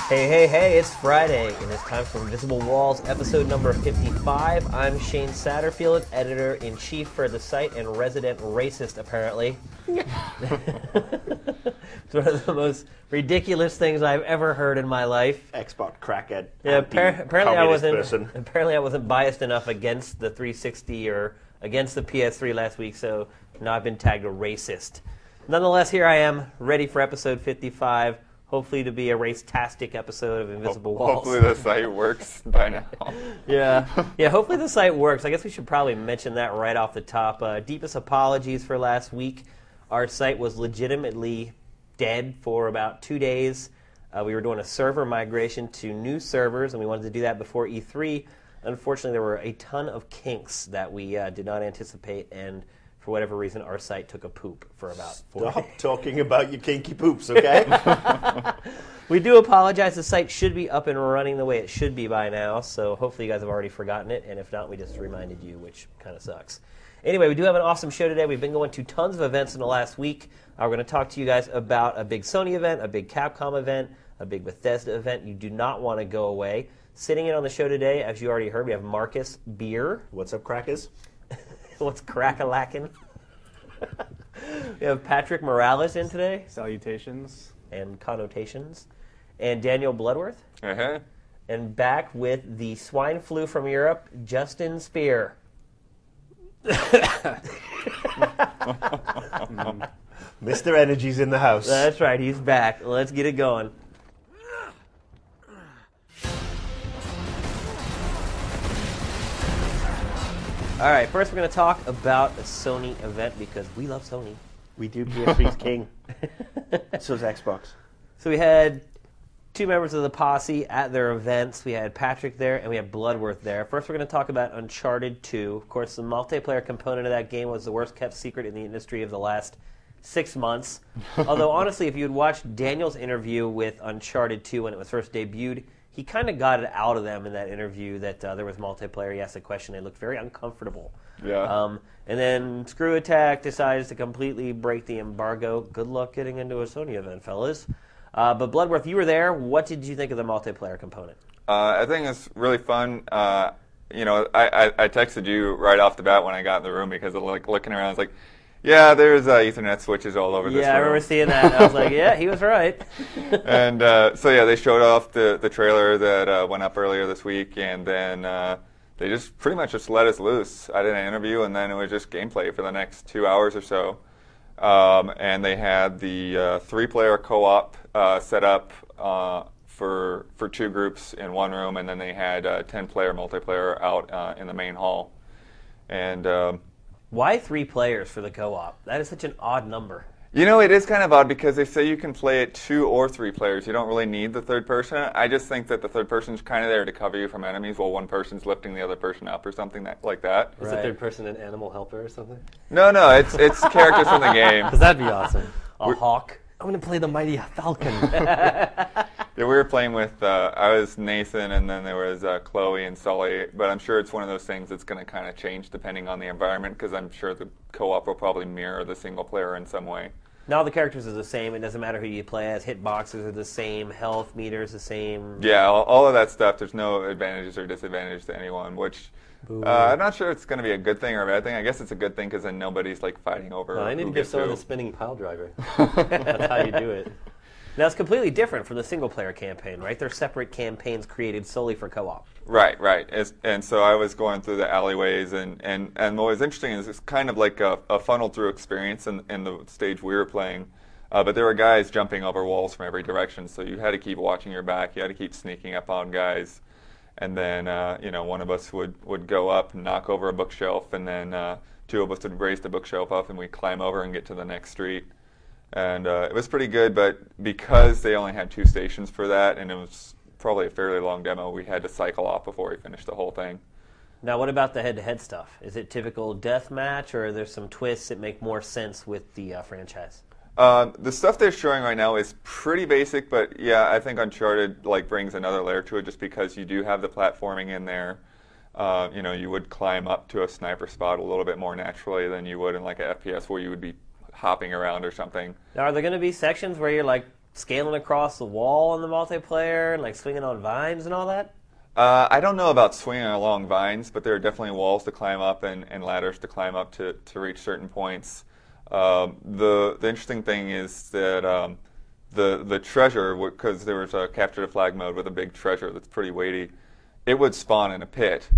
Hey, it's Friday, and it's time for Invisible Walls, episode number 55. I'm Shane Satterfield, editor-in-chief for the site and resident racist, apparently. It's one of the most ridiculous things I've ever heard in my life. Xbox crackhead. Yeah, apparently I wasn't biased enough against the 360 or against the PS3 last week, so now I've been tagged a racist. Nonetheless, here I am, ready for episode 55. Hopefully to be a race-tastic episode of Invisible Walls. Hopefully the site works by now. Yeah, hopefully the site works. I guess we should probably mention that right off the top. Deepest apologies for last week. Our site was legitimately dead for about 2 days. We were doing a server migration to new servers, and we wanted to do that before E3. Unfortunately, there were a ton of kinks that we did not anticipate, and for whatever reason, our site took a poop for about 4 days. Stop talking about your kinky poops, okay? We do apologize. The site should be up and running the way it should be by now, so hopefully you guys have already forgotten it, and if not, we just reminded you, which kind of sucks. Anyway, we do have an awesome show today. We've been going to tons of events in the last week. We're going to talk to you guys about a big Sony event, a big Capcom event, a big Bethesda event. You do not want to go away. Sitting in on the show today, as you already heard, we have Marcus Beer. What's up, crackers? What's crack-a-lackin'? We have Patrick Morales in today. Salutations. And connotations. And Daniel Bloodworth. Uh-huh. And back with the swine flu from Europe, Justin Spear. Mr. Energy's in the house. That's right, he's back. Let's get it going. All right, first we're going to talk about a Sony event because we love Sony. We do. PS3's king. So's Xbox. So we had two members of the posse at their events. We had Patrick there and we had Bloodworth there. First we're going to talk about Uncharted 2. Of course, the multiplayer component of that game was the worst kept secret in the industry of the last 6 months. Although, honestly, if you had watched Daniel's interview with Uncharted 2 when it was first debuted, he kind of got it out of them in that interview that there was multiplayer. He asked a question. They looked very uncomfortable. Yeah. And then Screw Attack decides to completely break the embargo. Good luck getting into a Sony event, fellas. But Bloodworth, you were there. What did you think of the multiplayer component? I think it's really fun. I texted you right off the bat when I got in the room because of looking around. I was like, yeah, there's Ethernet switches all over this room. Yeah, I remember seeing that. I was like, yeah, he was right. And they showed off the trailer that went up earlier this week, and then they just pretty much just let us loose. I did an interview, and then it was just gameplay for the next 2 hours or so. And they had the 3-player co-op set up for 2 groups in one room, and then they had 10-player multiplayer out in the main hall. And why 3 players for the co-op? That is such an odd number. You know, it is kind of odd because they say you can play it 2 or 3 players. You don't really need the third person. I just think that the third person's kind of there to cover you from enemies while one person's lifting the other person up or something like that. Is the third person an animal helper or something? No, it's characters from the game. Because that'd be awesome. A hawk. I'm going to play the mighty falcon. Yeah, we were playing with, I was Nathan, and then there was Chloe and Sully, but I'm sure it's one of those things that's going to kind of change depending on the environment, because I'm sure the co-op will probably mirror the single player in some way. Now the characters are the same. It doesn't matter who you play as. Hitboxes are the same. Health meters the same. Yeah, all of that stuff. There's no advantages or disadvantages to anyone, which I'm not sure it's going to be a good thing or a bad thing. I guess it's a good thing because then nobody's like fighting over. No, I need who to give gets someone who. the spinning pile driver. That's how you do it. Now it's completely different from the single-player campaign, right? They're separate campaigns created solely for co-op. Right. And so I was going through the alleyways, and what was interesting is it's kind of like a funneled-through experience in the stage we were playing. But there were guys jumping over walls from every direction, so you had to keep watching your back. You had to keep sneaking up on guys. And then, one of us would go up and knock over a bookshelf, and then 2 of us would raise the bookshelf up, and we'd climb over and get to the next street. And it was pretty good, but because they only had 2 stations for that, and it was probably a fairly long demo, we had to cycle off before we finished the whole thing. Now, what about the head-to-head stuff? Is it typical deathmatch, or are there some twists that make more sense with the franchise? The stuff they're showing right now is pretty basic, but yeah, I think Uncharted brings another layer to it just because you do have the platforming in there. You would climb up to a sniper spot a little bit more naturally than you would in like a FPS where you would be hopping around or something. Now, are there going to be sections where you're like scaling across the wall in the multiplayer and like swinging on vines and all that? I don't know about swinging along vines, but there are definitely walls to climb up and ladders to climb up to reach certain points. The interesting thing is that the treasure, because there was a capture the flag mode with a big treasure that's pretty weighty, it would spawn in a pit.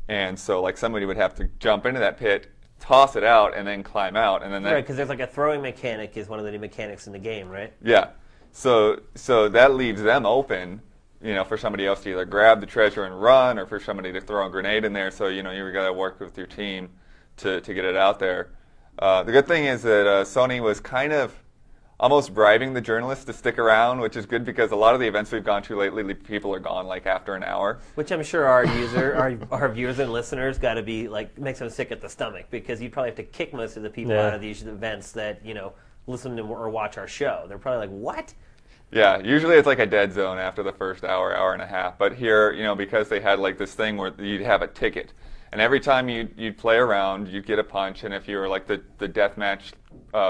And so like somebody would have to jump into that pit, toss it out, and then climb out. And then Right, because there's like a throwing mechanic is one of the new mechanics in the game, right? Yeah. So that leaves them open, for somebody else to either grab the treasure and run, or for somebody to throw a grenade in there. So, you got to work with your team to get it out there. The good thing is that Sony was kind of almost bribing the journalists to stick around, which is good because a lot of the events we've gone to lately, people are gone like after an hour. Which I'm sure our viewers and listeners got to be like, makes them sick at the stomach, because you'd probably have to kick most of the people out of these events that, listen to or watch our show. They're probably like, what? Yeah, usually it's like a dead zone after the first hour and a half. But here, because they had like this thing where you'd have a ticket, and every time you'd play around, you'd get a punch, and if you were like the deathmatch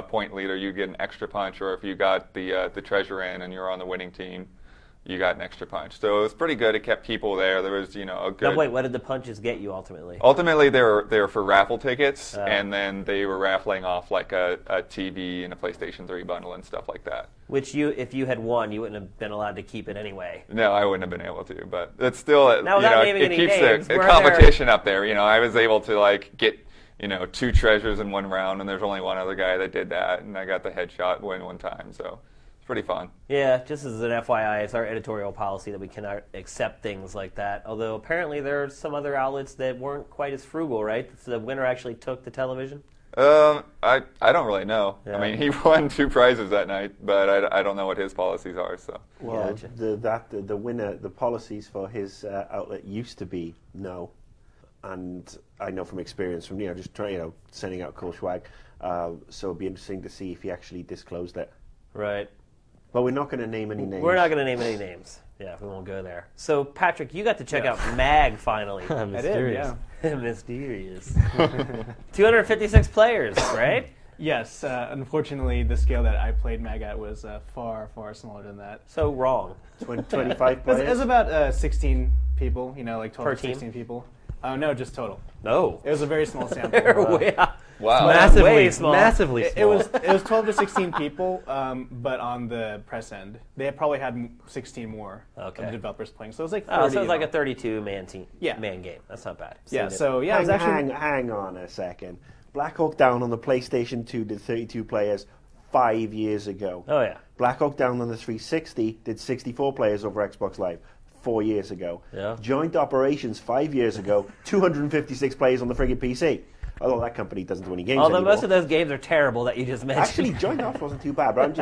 point leader, you'd get an extra punch, or if you got the treasure in and you were on the winning team, you got an extra punch. So it was pretty good. It kept people there. There was, a good... Now, wait, what did the punches get you ultimately? Ultimately, they were for raffle tickets, and then they were raffling off like a TV and a PlayStation 3 bundle and stuff like that. Which if you had won, you wouldn't have been allowed to keep it anyway. No, I wouldn't have been able to, but it's still, now, it keeps the competition up there. I was able to like get, 2 treasures in one round, and there's only one other guy that did that, and I got the headshot win one time, so it's pretty fun. Yeah, just as an FYI, it's our editorial policy that we cannot accept things like that, although apparently there are some other outlets that weren't quite as frugal, right? So the winner actually took the television? I don't really know. Yeah. I mean, he won 2 prizes that night, but I don't know what his policies are. So well, the winner, the policies for his outlet used to be no, and I know from experience from just trying sending out cool swag. So it'd be interesting to see if he actually disclosed it. Right. But we're not going to name any names. We're not going to name any names. Yeah, we won't go there. So, Patrick, you got to check out MAG finally. Mysterious. I did, yeah. Mysterious. 256 players, right? Yes. Unfortunately, the scale that I played MAG at was far, far smaller than that. So wrong. 25 players? It was about 16 people, like 12 per to 16 team? people. Oh, no, just total. No. It was a very small sample. wow, Massively small. Massively small. It was 12 to 16 people, but on the press end, they probably had 16 more of the developers playing. So it was like 30. Oh, so it was like a 32-man team, man game. That's not bad. Yeah. So yeah, it was actually. Hang on a second. Black Hawk Down on the PlayStation 2 did 32 players 5 years ago. Oh yeah. Black Hawk Down on the 360 did 64 players over Xbox Live 4 years ago. Yeah. Joint Operations 5 years ago, 256 players on the friggin' PC. Although that company doesn't do any games Although anymore. most of those games are terrible that you just mentioned. Actually, Joint Ops wasn't too bad, but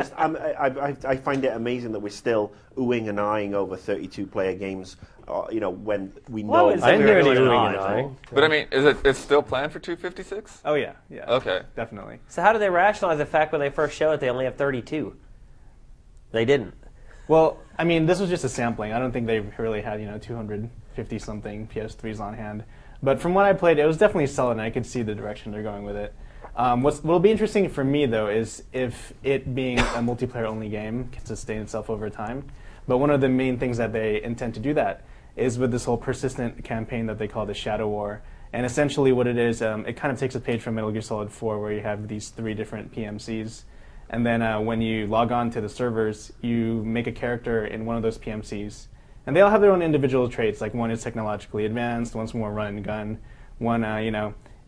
I find it amazing that we're still oohing and eyeing over 32-player games. When we know. Well, I didn't hear any really oohing odd, and eyeing. But I mean, it's still planned for 256? Oh yeah. Okay. Definitely. So how do they rationalize the fact when they first show it they only have 32? They didn't. Well, I mean, this was just a sampling. I don't think they really had 250-something PS3s on hand. But from what I played, it was definitely solid, and I could see the direction they're going with it. What'll be interesting for me, though, is if it being a multiplayer-only game can sustain itself over time. But one of the main things that they intend to do that is with this whole persistent campaign that they call the Shadow War. And essentially what it is, it kind of takes a page from Metal Gear Solid 4, where you have these 3 different PMCs. And then when you log on to the servers, you make a character in one of those PMCs. And they all have their own individual traits. Like one is technologically advanced, one's more run and gun, one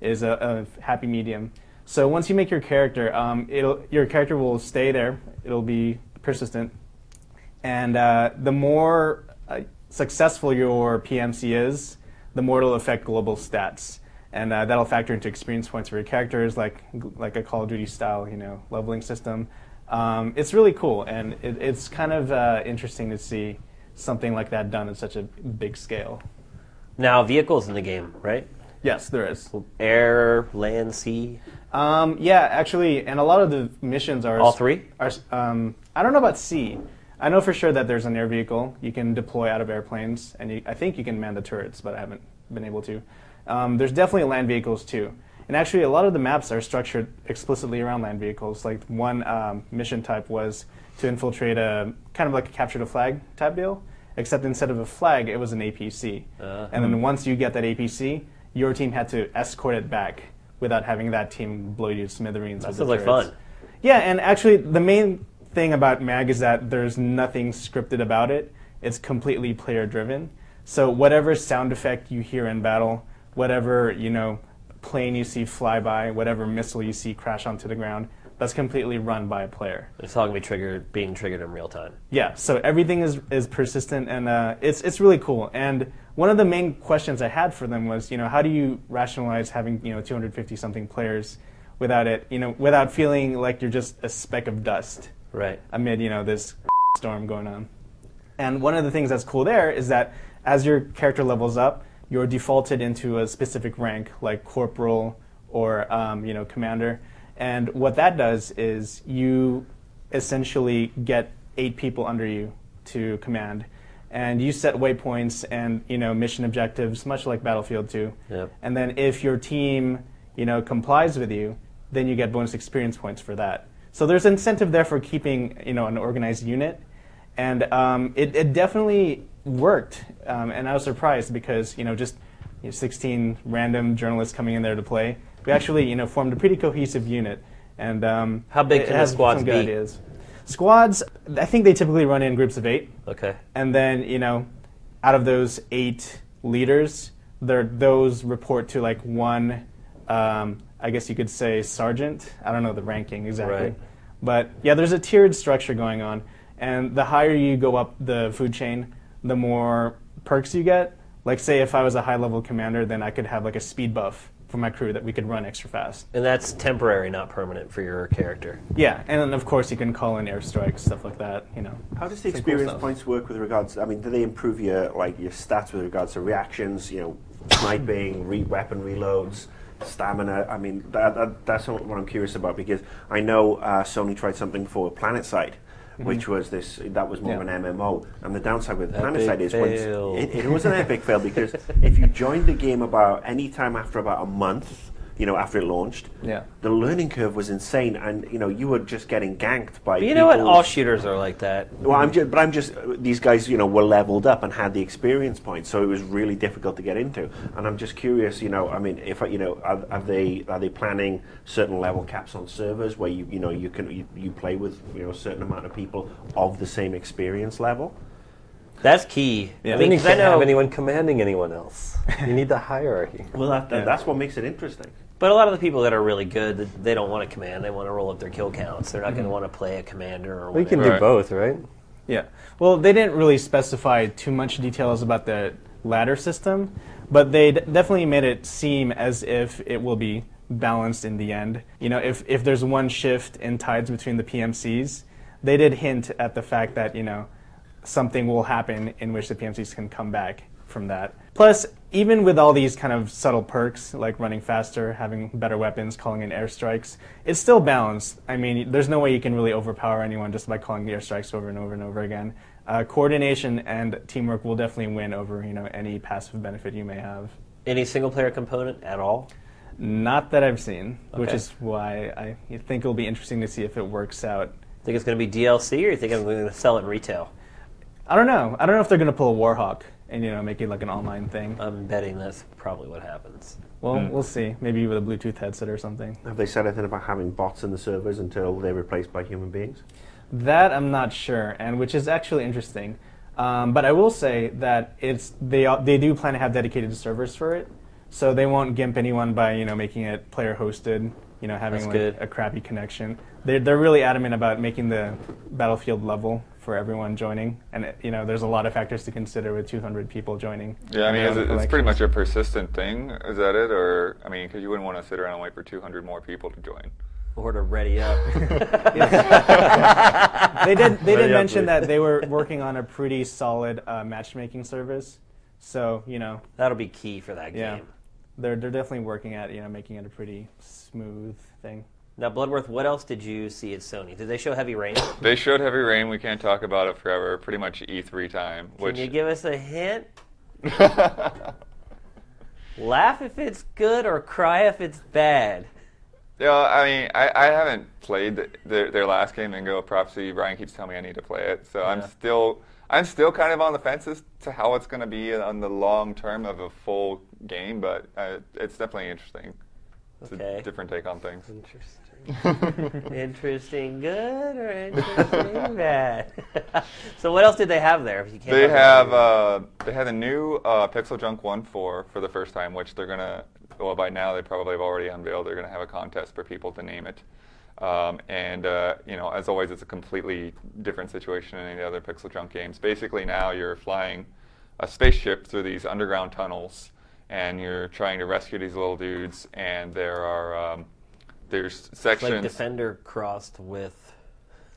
is a happy medium. So once you make your character, your character will stay there. It'll be persistent, and the more successful your PMC is, the more it'll affect global stats, and that'll factor into experience points for your characters, like a Call of Duty style, leveling system. It's really cool, and it's kind of interesting to see something like that done at such a big scale. Now, vehicles in the game, right? Yes, there is. Air, land, sea? Yeah, actually, and a lot of the missions are... All 3? I don't know about sea. I know for sure that there's an air vehicle. You can deploy out of airplanes, and I think you can man the turrets, but I haven't been able to. There's definitely land vehicles, too. And actually, a lot of the maps are structured explicitly around land vehicles. Like one mission type was to infiltrate a kind of like a capture the flag type deal, except instead of a flag, it was an APC. And then once you get that APC, your team had to escort it back without having that team blow you to smithereens. That sounds like fun. Yeah, and actually, the main thing about MAG is that there's nothing scripted about it. It's completely player-driven. So whatever sound effect you hear in battle, whatever plane you see fly by, whatever missile you see crash onto the ground, that's completely run by a player. It's all going to be being triggered in real time. Yeah, so everything is persistent, and it's really cool. And one of the main questions I had for them was, how do you rationalize having 250 something players without feeling like you're just a speck of dust, right, amid this storm going on. And one of the things that's cool there is that as your character levels up, you're defaulted into a specific rank, like corporal or commander. And what that does is you essentially get 8 people under you to command. And you set waypoints and mission objectives, much like Battlefield 2. Yep. And then if your team complies with you, then you get bonus experience points for that. So there's incentive there for keeping an organized unit. And it definitely worked. And I was surprised because 16 random journalists coming in there to play. We actually formed a pretty cohesive unit. And how big can the squads some be? good ideas. Squads, I think they typically run in groups of 8. Okay. And then out of those 8 leaders, those report to like one, I guess you could say sergeant. I don't know the ranking exactly. Right. But yeah, there's a tiered structure going on. And the higher you go up the food chain, the more perks you get. Like say if I was a high-level commander, then I could have like a speed buff for my crew that we could run extra fast. And that's temporary, not permanent for your character. Yeah, and then of course you can call in airstrikes, stuff like that. How does the Some cool experience stuff. points work with regards? I mean, do they improve your stats with regards to reactions? Sniping, weapon reloads, stamina. I mean, that's what I'm curious about because I know Sony tried something for PlanetSide, which was that was more of an MMO. And the downside with PlanetSide is it was an epic fail because if you joined the game about any time after about a month, after it launched, the learning curve was insane, and you were just getting ganked by. But you know what? All shooters are like that. Well, these guys, were leveled up and had the experience points, so it was really difficult to get into. And I'm just curious, I mean, if are they planning certain level caps on servers where you play with a certain amount of people of the same experience level? That's key. Yeah, I mean, you 'cause I can't know have anyone commanding anyone else. You need the hierarchy. Well, that's what makes it interesting. But a lot of the people that are really good, they don't want to command. They want to roll up their kill counts. They're not going to want to play a commander or We whatever. can do Right. both, right? Yeah. Well, they didn't really specify too much details about the ladder system, but they definitely made it seem as if it will be balanced in the end. If there's one shift in tides between the PMCs, they did hint at the fact that, something will happen in which the PMCs can come back from that. Plus, even with all these kind of subtle perks, like running faster, having better weapons, calling in airstrikes, it's still balanced. I mean, there's no way you can really overpower anyone just by calling the airstrikes over and over and over again. Coordination and teamwork will definitely win over, any passive benefit you may have. Any single-player component at all? Not that I've seen, which Okay. is why I think it'll be interesting to see if it works out. Think it's going to be DLC, or you think I'm going to sell it in retail? I don't know. I don't know if they're going to pull a Warhawk and make it like an online thing. I'm betting that's probably what happens. Well, we'll see. Maybe with a Bluetooth headset or something. Have they said anything about having bots in the servers until they're replaced by human beings? That I'm not sure, and which is actually interesting. But I will say that they do plan to have dedicated servers for it, so they won't gimp anyone by making it player hosted, having That's like good. a crappy connection. They're really adamant about making the Battlefield level for everyone joining, and there's a lot of factors to consider with 200 people joining. Yeah, I mean, their own it's pretty collections. much a persistent thing. Is that it? Or, I mean, because you wouldn't want to sit around and wait for 200 more people to join. Or to ready up. They did Ready up, mention please. that they were working on a pretty solid matchmaking service, so That'll be key for that yeah, game. they're definitely working at making it a pretty smooth thing. Now, Bloodworth, what else did you see at Sony? Did they show Heavy Rain? They showed Heavy Rain. We can't talk about it forever. Pretty much E3 time. Can you give us a hint? Laugh if it's good or cry if it's bad. Yeah, I mean, I haven't played their last game, Ingo Prophecy. Brian keeps telling me I need to play it, so Yeah. I'm still kind of on the fence as to how it's going to be on the long term of a full game, but it's definitely interesting. It's a different take on things. Interesting. Interesting good or interesting bad? So what else did they have there? If you can't They had a new Pixel Junk 1.4 for the first time, which they're gonna. Well, by now they probably have already unveiled. They're gonna have a contest for people to name it, and as always, it's a completely different situation than any other Pixel Junk games. Basically, now you're flying a spaceship through these underground tunnels, and you're trying to rescue these little dudes. And there's sections. Like Defender crossed with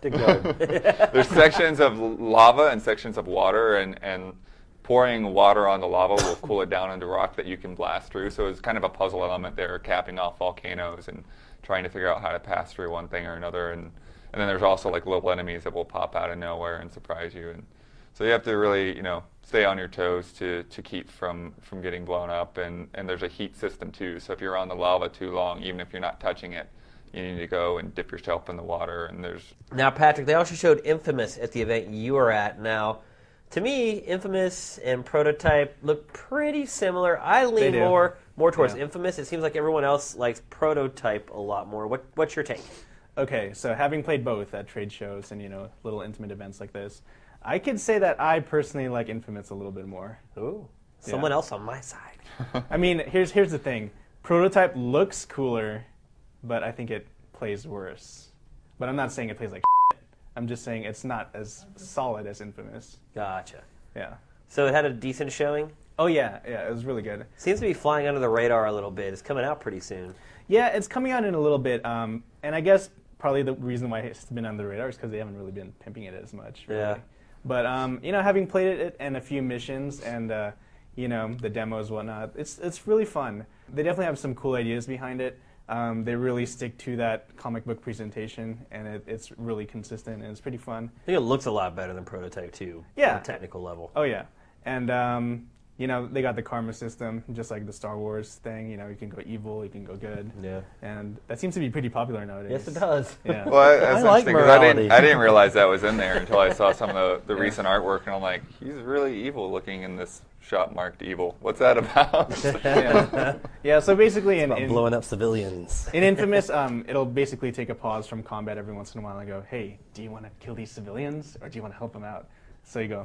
There's sections of lava and sections of water, and pouring water on the lava will cool it down into rock that you can blast through. So it's kind of a puzzle element there, capping off volcanoes and trying to figure out how to pass through one thing or another. And then there's also like little enemies that will pop out of nowhere and surprise you. And so you have to really, stay on your toes to keep from getting blown up. And there's a heat system too. So if you're on the lava too long, even if you're not touching it, you need to go and dip yourself in the water. And Now, Patrick, they also showed Infamous at the event you were at. Now, to me, Infamous and Prototype look pretty similar. I lean more towards Infamous. It seems like everyone else likes Prototype a lot more. What's your take? Okay, so having played both at trade shows and little intimate events like this, I could say that I personally like Infamous a little bit more. Ooh, someone else on my side. I mean, here's the thing: Prototype looks cooler, but I think it plays worse. But I'm not saying it plays like shit. I'm just saying it's not as solid as Infamous. Gotcha. Yeah. So it had a decent showing? Oh, yeah, it was really good. Seems to be flying under the radar a little bit. It's coming out pretty soon. Yeah, it's coming out in a little bit, and I guess probably the reason why it's been on the radar is because they haven't really been pimping it as much. Really. Yeah. But, having played it and a few missions and, the demos and whatnot, it's really fun. They definitely have some cool ideas behind it. They really stick to that comic book presentation, and it's really consistent, and it's pretty fun. I think it looks a lot better than Prototype 2 on a technical level. Oh, yeah. And, they got the karma system, just like the Star Wars thing. You can go evil, you can go good. Yeah. And that seems to be pretty popular nowadays. Yes, it does. Yeah. Well, that's I like interesting because morality. I didn't realize that was in there until I saw some of the recent artwork, and I'm like, he's really evil looking in this shot marked evil. What's that about? Yeah, so basically About blowing up civilians. in Infamous, it'll basically take a pause from combat every once in a while and go, hey, do you want to kill these civilians or do you want to help them out? So you go,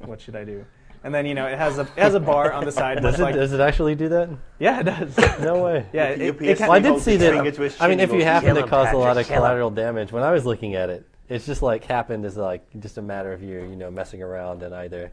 what should I do? And then, it has a bar on the side. Does it actually do that? Yeah, it does. No way. Yeah, Well, I did see that. I mean, if you happen to him, cause a lot of Patrick, kill him. collateral damage, when I was looking at it, it's just like happened as like just a matter of you, messing around and either.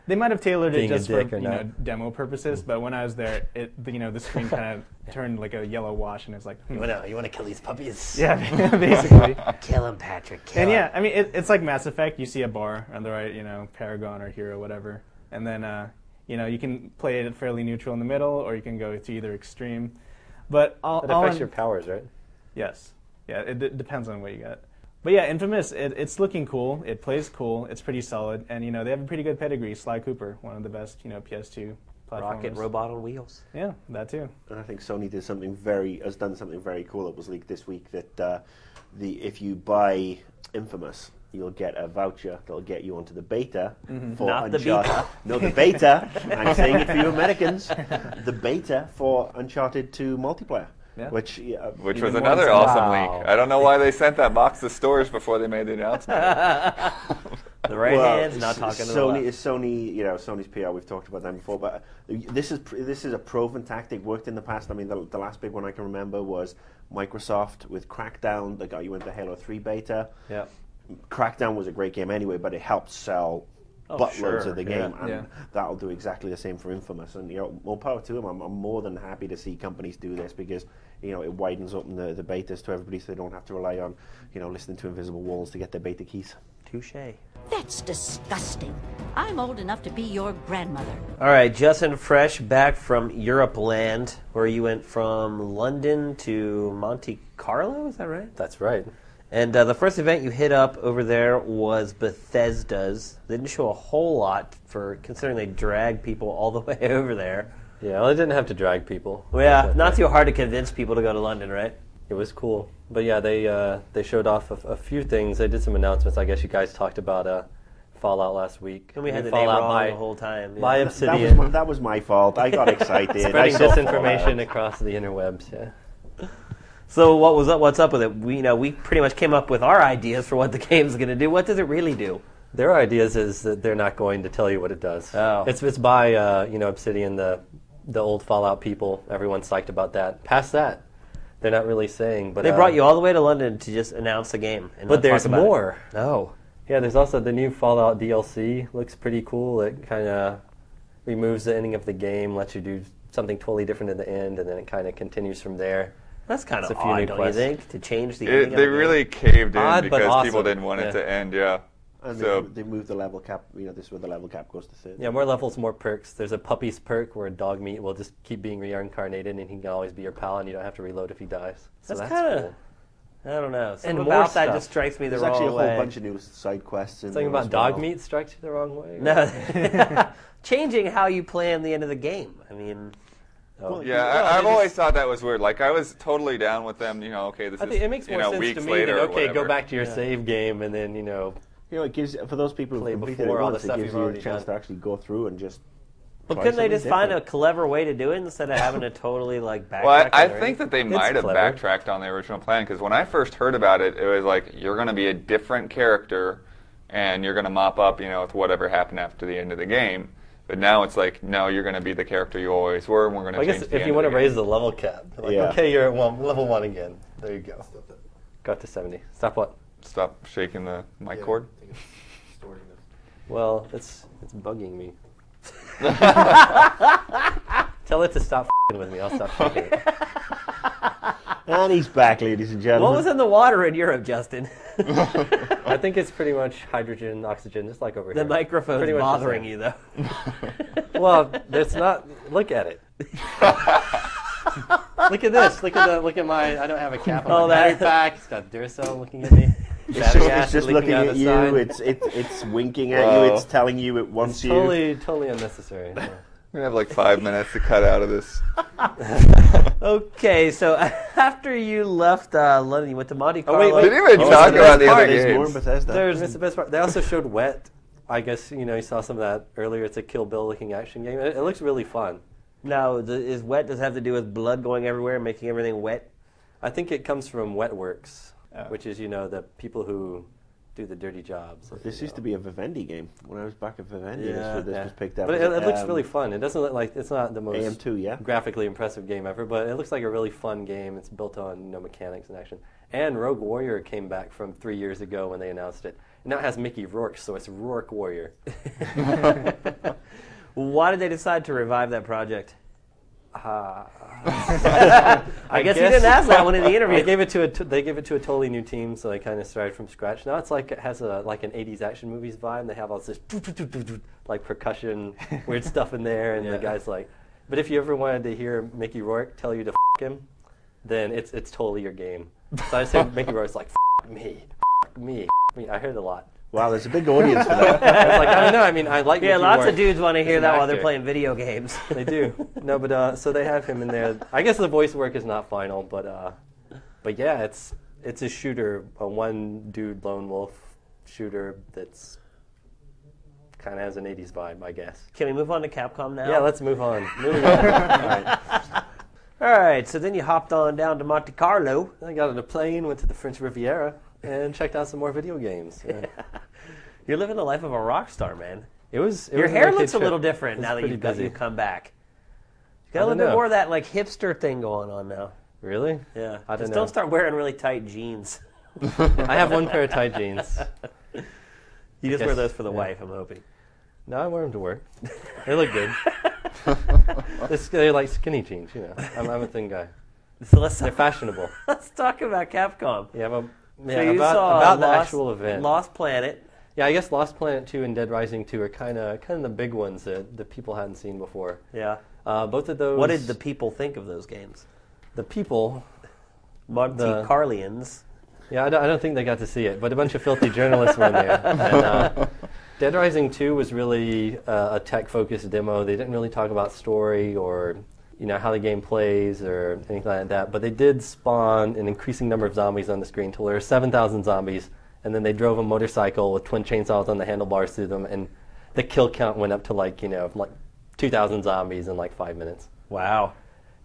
They might have tailored it Being a just for dick or not. demo purposes, but when I was there, the screen kind of turned like a yellow wash, and it's like, You want to kill these puppies? yeah, basically. Kill him, Patrick. Kill And him. yeah, I mean, it's like Mass Effect. You see a bar on the right, Paragon or Hero, whatever, and then you can play it fairly neutral in the middle, or you can go to either extreme. But It affects your powers, right? Yes, yeah, it depends on what you got. But yeah, Infamous, it's looking cool. It plays cool. It's pretty solid, and they have a pretty good pedigree. Sly Cooper, one of the best, PS2 platformers. Rocket robot on wheels. Yeah, that too. And I think Sony has done something very cool. It was leaked this week that if you buy Infamous, you'll get a voucher that'll get you onto the beta for Not the Uncharted. beta. No, the beta. I'm saying it for you Americans. The beta for Uncharted 2 multiplayer. Yeah. Which Even was more another than- awesome Wow. leak. I don't know why they sent that box to stores before they made the announcement. The right hand's not talking to the Sony. left. Sony's PR. We've talked about them before, but this is a proven tactic. Worked in the past. I mean, the last big one I can remember was Microsoft with Crackdown that got you into Halo 3 beta. Yeah. Crackdown was a great game anyway, but it helped sell buttloads sure, of the game, and yeah. that'll do exactly the same for Infamous. And more power to them. I'm more than happy to see companies do this because it widens up the betas to everybody, so they don't have to rely on listening to invisible walls to get their beta keys. Touche. That's disgusting. I'm old enough to be your grandmother. All right, Justin Fresh back from Europe land, where you went from London to Monte Carlo, is that right? That's right. And the first event you hit up over there was Bethesda's. They didn't show a whole lot, considering they dragged people all the way over there. Yeah, well, I didn't have to drag people. Well, yeah, not too hard to convince people to go to London, right? It was cool. But yeah, they showed off a few things. They did some announcements. I guess you guys talked about Fallout last week. And we had the name wrong the whole time. Yeah. By Obsidian. That was my fault. I got excited. Spreading disinformation across the interwebs, yeah. So what's up with it? We pretty much came up with our ideas for what the game's going to do. What does it really do? Their ideas is that they're not going to tell you what it does. Oh. It's by Obsidian, the old Fallout people. Everyone's psyched about that. Past that, they're not really saying. But they brought you all the way to London to just announce the game. But there's more. Oh. Yeah, there's also the new Fallout DLC. Looks pretty cool. It kind of removes the ending of the game, lets you do something totally different at the end, and then it kind of continues from there. That's kind of odd, don't you think, to change the ending? They really caved in odd, because awesome. people didn't want it to end, yeah. And So they moved the level cap. This is where the level cap goes to 30. Yeah, more levels, more perks. There's a puppies perk where dog meat will just keep being reincarnated, and he can always be your pal, and you don't have to reload if he dies. So That's kind of cool. I don't know. Something And more about that stuff. just strikes me the There's wrong actually a way. whole bunch of new side quests. In Something there about as well. dog meat strikes you the wrong way? No. Changing how you plan the end of the game. I mean... yeah, I've always thought that was weird. Like, I was totally down with them, okay, this I think it makes more sense weeks to me later than, or okay, go whatever. back to your save game, and then, It gives, for those people who Play completed before it all the once, stuff it gives you've you a already chance done. to actually go through and just Well, try couldn't they something just find a different. clever way to do it instead of having to totally, backtrack? Well, I on their think end? that they might have clever. backtracked on the original plan, because when I first heard about it, it was like, you're going to be a different character, and you're going to mop up, with whatever happened after the end of the game. But now it's like, no, you're going to be the character you always were, and we're going to I change guess the if end you of want to the raise game. the level cap, Yeah. okay, you're at level 1 again. There you go. Got to 70. Stop what? Stop shaking the mic cord. Well, it's bugging me. Tell it to stop with me. I'll stop shaking it. And he's back, ladies and gentlemen. What was in the water in Europe, Justin? I think it's pretty much hydrogen, oxygen, just like over The here. microphone's Pretty much the bothering same. you, though. Well, it's not. Look at it. Look at this. Look at my. I don't have a cap on Oh, my battery that- pack. It's got Duracell looking at me. It's Battery just, acid leaking looking out at the you. side. It's winking at Oh. you. It's telling you it wants It's you. totally unnecessary. Yeah. We're going to have like 5 minutes to cut out of this. Okay, so after you left London, you went to Monte Carlo. wait, We didn't even talk There's about the part- other there's more in games. Bethesda. That's the best part. They also showed Wet. I guess you saw some of that earlier. It's a Kill Bill looking action game. It looks really fun. Now, is wet, does it have to do with blood going everywhere and making everything wet? I think it comes from Wetworks, Oh. which is the people who do the dirty jobs. This used to be a Vivendi game. When I was back at Vivendi, Yeah. this was picked up. But as it looks really fun. It doesn't look like it's not the most AM2, yeah. graphically impressive game ever, but it looks like a really fun game. It's built on mechanics and action. And Rogue Warrior came back from 3 years ago when they announced it. And now it has Mickey Rourke, so it's Rourke Warrior. Why did they decide to revive that project? I guess you didn't ask that one in the interview. They gave it to a totally new team, so they kind of started from scratch. Now it's like it has like an 80s action movies vibe. They have all this like percussion, weird stuff in there, and Yeah. the guy's like. But if you ever wanted to hear Mickey Rourke tell you to him, then it's totally your game. So I say Mickey Rourke's like me. I heard it a lot. Wow, there's a big audience for that. I was like, I don't know. I mean, I like Yeah, Mickey lots Rourke. of dudes want to hear He's that an while they're actor. playing video games. They do. No, but so they have him in there. I guess the voice work is not final, but yeah, it's a shooter, a one dude lone wolf shooter that's kind of has an 80s vibe, I guess. Can we move on to Capcom now? Yeah, let's move on. Moving on. All right. All right, so then you hopped on down to Monte Carlo. I got on a plane, went to the French Riviera, and checked out some more video games. Yeah. You're living the life of a rock star, man. It was Your was a hair wicked looks a trip. little different It was now that pretty you've busy. come back. You got a I don't little bit know. more of that hipster thing going on now. Really? Yeah. I don't Just know. don't start wearing really tight jeans. I have one pair of tight jeans. You just guess, wear those for the yeah. wife, I'm hoping. No, I wear them to work. They look good. They're like skinny jeans, I'm a thin guy. So let's They're fashionable. talk about Capcom. Yeah, So yeah, you saw about the Lost- actual event. Lost Planet. Yeah, I guess Lost Planet 2 and Dead Rising 2 are kind of the big ones that people hadn't seen before. Yeah. Both of those. What did the people think of those games? the people? Monte The- Carlians. Yeah, I don't think they got to see it, but a bunch of filthy journalists were in there. And, Dead Rising 2 was really a tech-focused demo. They didn't really talk about story or how the game plays or anything like that. But they did spawn an increasing number of zombies on the screen till there were 7,000 zombies. And then they drove a motorcycle with twin chainsaws on the handlebars through them, and the kill count went up to like 2,000 zombies in like 5 minutes. Wow.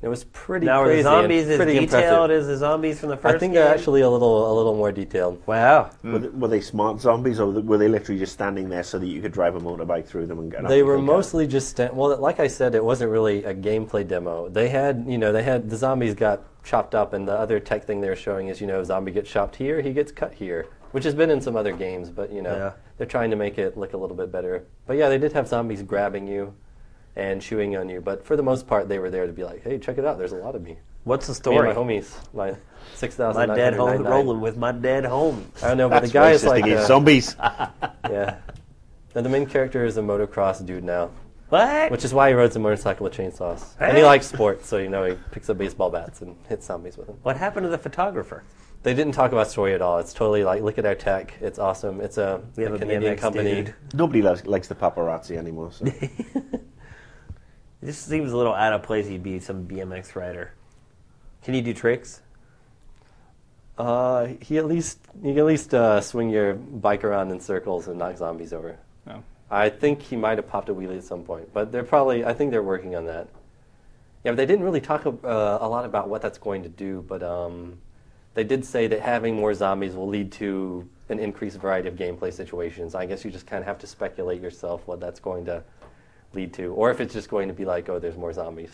It was pretty now, crazy. Are the zombies as detailed impressive. as the zombies from the first I think game? they're actually a little more detailed. Wow. Were they smart zombies, or were they literally just standing there so that you could drive a motorbike through them and get off? They were mostly just well, like I said, it wasn't really a gameplay demo. They had the zombies got chopped up, and the other tech thing they were showing is zombie gets chopped here, he gets cut here, which has been in some other games, but they're trying to make it look a little bit better. But yeah, they did have zombies grabbing you and chewing on you, but for the most part, they were there to be like, hey, check it out, there's a lot of me. What's the Me story? and my homies, my 6,000. My dead home, rolling with my dead home. I don't know, but That's the guy is racist like against zombies. yeah. And the main character is a motocross dude now, What? which is why he rides a motorcycle with chainsaws. And he likes sports, so he picks up baseball bats and hits zombies with them. What happened to the photographer? They didn't talk about story at all. It's totally like, look at our tech. It's awesome. It's a Canadian BMX company. dude. Nobody likes the paparazzi anymore. So. It just seems a little out of place. He'd be some BMX rider. Can you do tricks? You can at least swing your bike around in circles and knock zombies over. No. I think he might have popped a wheelie at some point, but I think they're working on that. Yeah, but they didn't really talk a lot about what that's going to do, but they did say that having more zombies will lead to an increased variety of gameplay situations. I guess you just kind of have to speculate yourself what that's going to lead to, or if it's just going to be like, oh, there's more zombies,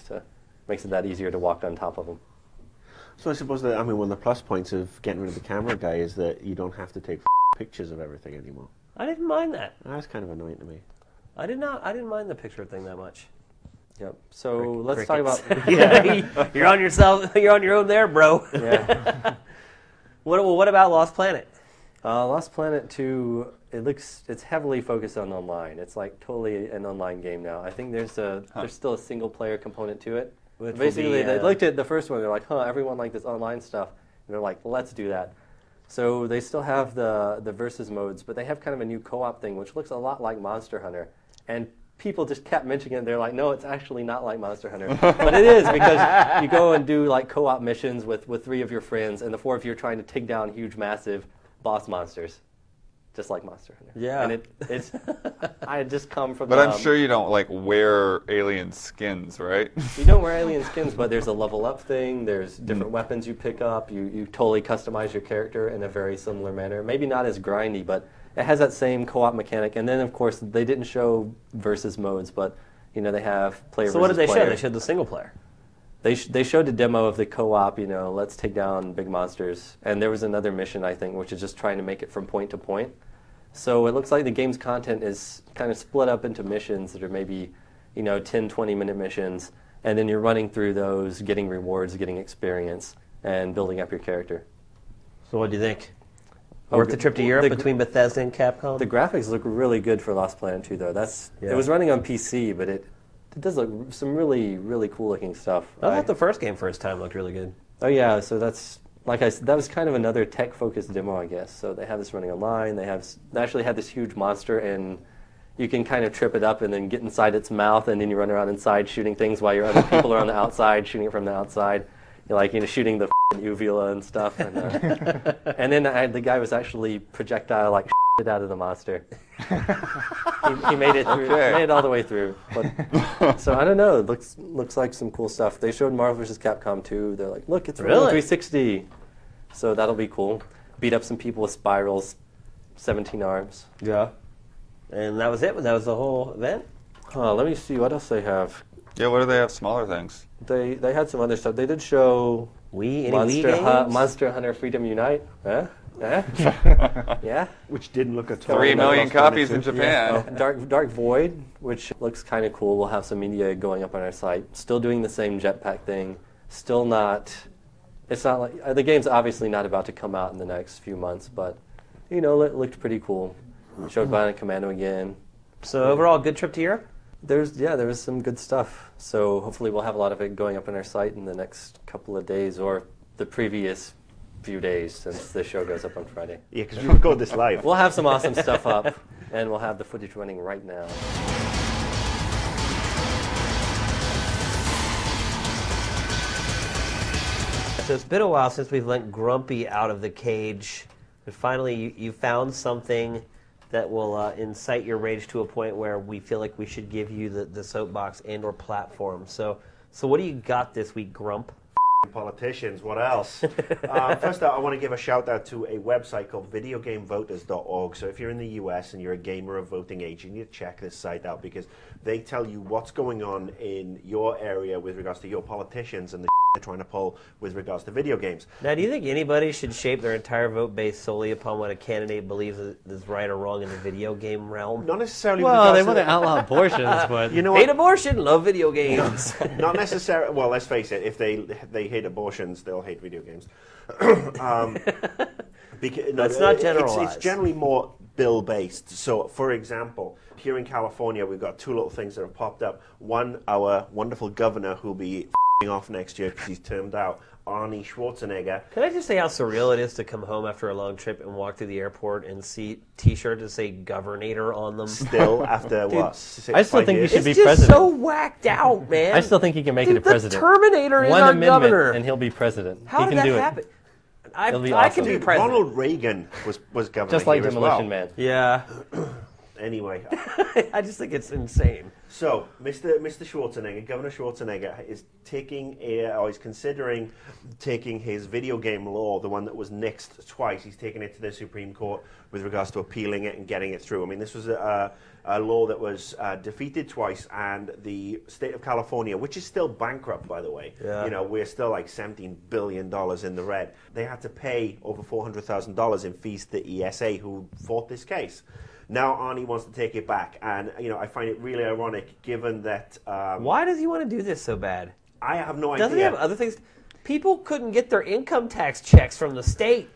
makes it that easier to walk on top of them. So I suppose that, one of the plus points of getting rid of the camera guy is that you don't have to take pictures of everything anymore. I didn't mind that. That's kind of annoying to me. I didn't mind the picture thing that much. Yep. So let's talk about. Yeah, you're on yourself. You're on your own there, bro. Yeah. What about Lost Planet? Lost Planet 2. It's heavily focused on online. It's like totally an online game now. I think there's still a single player component to it. Which Basically, they looked at the first one. They're like, everyone liked this online stuff. And they're like, let's do that. So they still have the versus modes, but they have kind of a new co-op thing, which looks a lot like Monster Hunter. And people just kept mentioning it. They're like, no, it's actually not like Monster Hunter. But it is, because you go and do like co-op missions with 3 of your friends, and the 4 of you are trying to take down huge, massive boss monsters. Just like Monster Hunter. Yeah. And it's I had just come from But I'm sure you don't wear alien skins, right? You don't wear alien skins, but there's a level up thing, there's different weapons you pick up, you totally customize your character in a very similar manner. Maybe not as grindy, but it has that same co-op mechanic. And then of course they didn't show versus modes, but they have player versus player. So what did they show? They showed the single player. They showed a demo of the co-op, let's take down big monsters. And there was another mission, I think, which is just trying to make it from point to point. So it looks like the game's content is kind of split up into missions that are maybe, 10, 20-minute missions. And then you're running through those, getting rewards, getting experience, and building up your character. So what do you think? Worth the trip to Europe between Bethesda and Capcom? The graphics look really good for Lost Planet 2, though. It was running on PC, but it does look some really, really cool-looking stuff. I thought the first game first time looked really good. Oh, yeah, so that's, like I said, that was kind of another tech-focused demo, I guess. So they have this running online. They actually have this huge monster, and you can kind of trip it up and then get inside its mouth, and then you run around inside shooting things while your other people are on the outside shooting it from the outside. You're shooting the uvula and stuff. And, and then the guy was actually projectile it out of the monster. he made it through, made it all the way through. But, so I don't know. It looks like some cool stuff. They showed Marvel vs. Capcom 2. They're like, look, it's running 360. So that'll be cool. Beat up some people with spirals, 17 arms. Yeah. And that was it? That was the whole event? Let me see. What else they have? Yeah, what do they have? Smaller things. They had some other stuff. They did show Monster Hunter Freedom Unite. Huh? Yeah. Which didn't look at all. 3 million copies in Japan. Dark Void, which looks kind of cool. We'll have some media going up on our site. Still doing the same jetpack thing. Still not. It's not like the game's obviously not about to come out in the next few months, but it looked pretty cool. Showed Bionic Commando again. So overall, good trip to Europe? There was some good stuff. So hopefully we'll have a lot of it going up on our site in the next couple of days, or the previous few days, since the show goes up on Friday. Yeah, because we record this live. We'll have some awesome stuff up. And we'll have the footage running right now. So it's been a while since we've let Grumpy out of the cage, but finally you found something that will incite your rage to a point where we feel like we should give you the soapbox and/or platform. So what do you got this week, Grump? Politicians, what else? First out, I want to give a shout out to a website called videogamevoters.org. So if you're in the US and you're a gamer or voting age, you need to check this site out because they tell you what's going on in your area with regards to your politicians and the they're trying to pull with regards to video games. Now, do you think anybody should shape their entire vote based solely upon what a candidate believes is right or wrong in the video game realm? Not necessarily. Well, they want to outlaw abortions, but you know Hate what? abortion, love video games. Not necessarily. Well, let's face it. If they hate abortions, they'll hate video games. Let's not generalize. It's generally more bill-based. So, for example, here in California, we've got two little things that have popped up. One, our wonderful governor, who'll be off next year because he's termed out, Arnie Schwarzenegger. Can I just say how surreal it is to come home after a long trip and walk through the airport and see T-shirts that say "Governor" on them? Still, after Dude, what? I still 5 think he years? should be It's just president. so whacked out, man. I still think he can make it a president. The Terminator is One our amendment, governor. and he'll be president. How he did can that do happen? It'll be I awesome. can be Dude, president. Ronald Reagan was governor Just like here as Demolition well. Man. Yeah. Anyway, I just think it's insane. so Mr. Schwarzenegger, Governor Schwarzenegger, is he's considering taking his video game law, the one that was nixed twice. He's taking it to the Supreme Court with regards to appealing it and getting it through. I mean, this was a law that was defeated twice, and the state of California, which is still bankrupt, by the way. Yeah. You know, we're still like $17 billion in the red. They had to pay over $400,000 in fees to the ESA, who fought this case. Now Arnie wants to take it back, and I find it really ironic, given that. Why does he want to do this so bad? I have no Doesn't he idea. have other things? People couldn't get their income tax checks from the state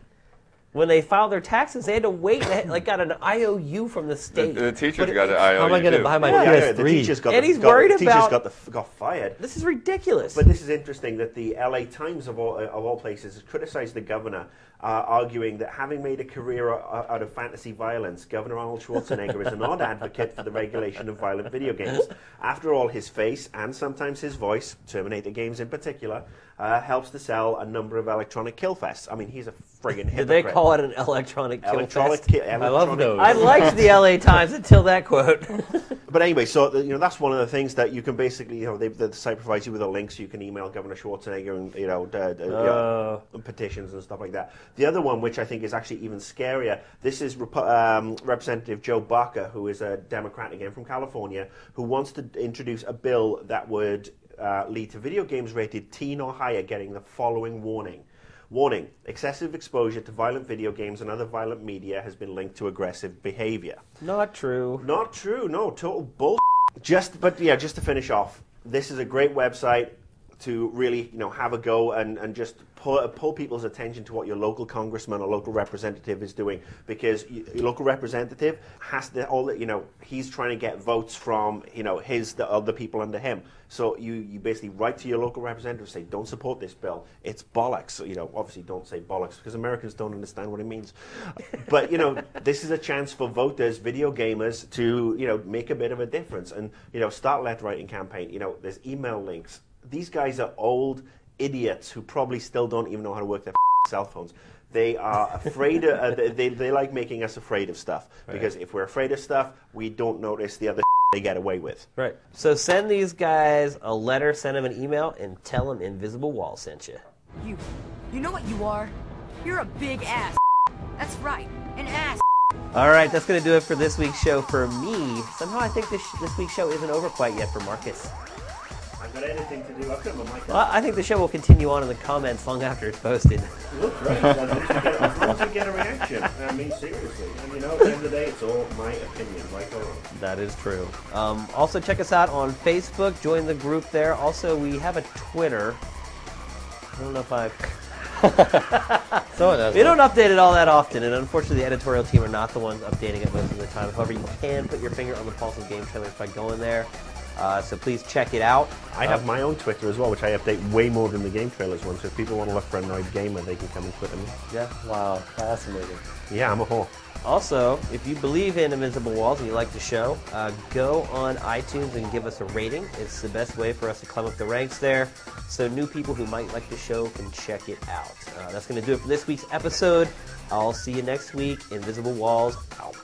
when they filed their taxes. They had to wait. They got an IOU from the state. The teachers got an IOU. How am I going to buy my Yeah, PS3? the teachers got And the, he's got, worried the teachers about- got fired. This is ridiculous. But this is interesting that the LA Times of all places has criticized the governor, arguing that having made a career out of fantasy violence, Governor Arnold Schwarzenegger is an odd advocate for the regulation of violent video games. After all, his face and sometimes his voice, Terminator games in particular, helps to sell a number of electronic kill fests. I mean, he's a friggin' hypocrite. Did they call it an electronic kill fest? I love those. I liked the LA Times until that quote. But anyway, so that's one of the things that you can basically, the site provides you with a link, so you can email Governor Schwarzenegger and petitions and stuff like that. The other one, which I think is actually even scarier, this is Representative Joe Barker, who is a Democrat again from California, who wants to introduce a bill that would lead to video games rated teen or higher getting the following warning. Warning, excessive exposure to violent video games and other violent media has been linked to aggressive behavior. Not true. Not true, no, total bull. Just to finish off, this is a great website to really, have a go and just pull people's attention to what your local congressman or local representative is doing, because your local representative has he's trying to get votes from the other people under him. So you basically write to your local representative, say, don't support this bill, it's bollocks. Obviously don't say bollocks because Americans don't understand what it means. But this is a chance for voters, video gamers, to make a bit of a difference and start letter writing campaign. There's email links. These guys are old idiots who probably still don't even know how to work their cell phones. They are afraid of, they like making us afraid of stuff. Right. Because if we're afraid of stuff, we don't notice the other they get away with. Right. So send these guys a letter, send them an email, and tell them Invisible Wall sent you. You know what you are? You're a big ass. That's right, an ass. All right, that's going to do it for this week's show for me. Somehow I think this week's show isn't over quite yet for Marcus. I've got anything to do. I've got my mic on. Well, I think the show will continue on in the comments long after it's posted. Look, right. As long as we get a reaction. I mean, seriously. And at the end of the day, it's all my opinion, right or wrong. That is true. Also, check us out on Facebook. Join the group there. Also, we have a Twitter. I don't know if I've... We don't update it all that often, and unfortunately the editorial team are not the ones updating it most of the time. However, you can put your finger on the pulse of game trailers by going there. So please check it out. I have my own Twitter as well, which I update way more than the game trailers one. So if people want to look for Annoyed Gamer, they can come and Twitter me. Yeah, wow, fascinating. Yeah, I'm a whore. Also, if you believe in Invisible Walls and you like the show, go on iTunes and give us a rating. It's the best way for us to climb up the ranks there, so new people who might like the show can check it out. That's going to do it for this week's episode. I'll see you next week. Invisible Walls out.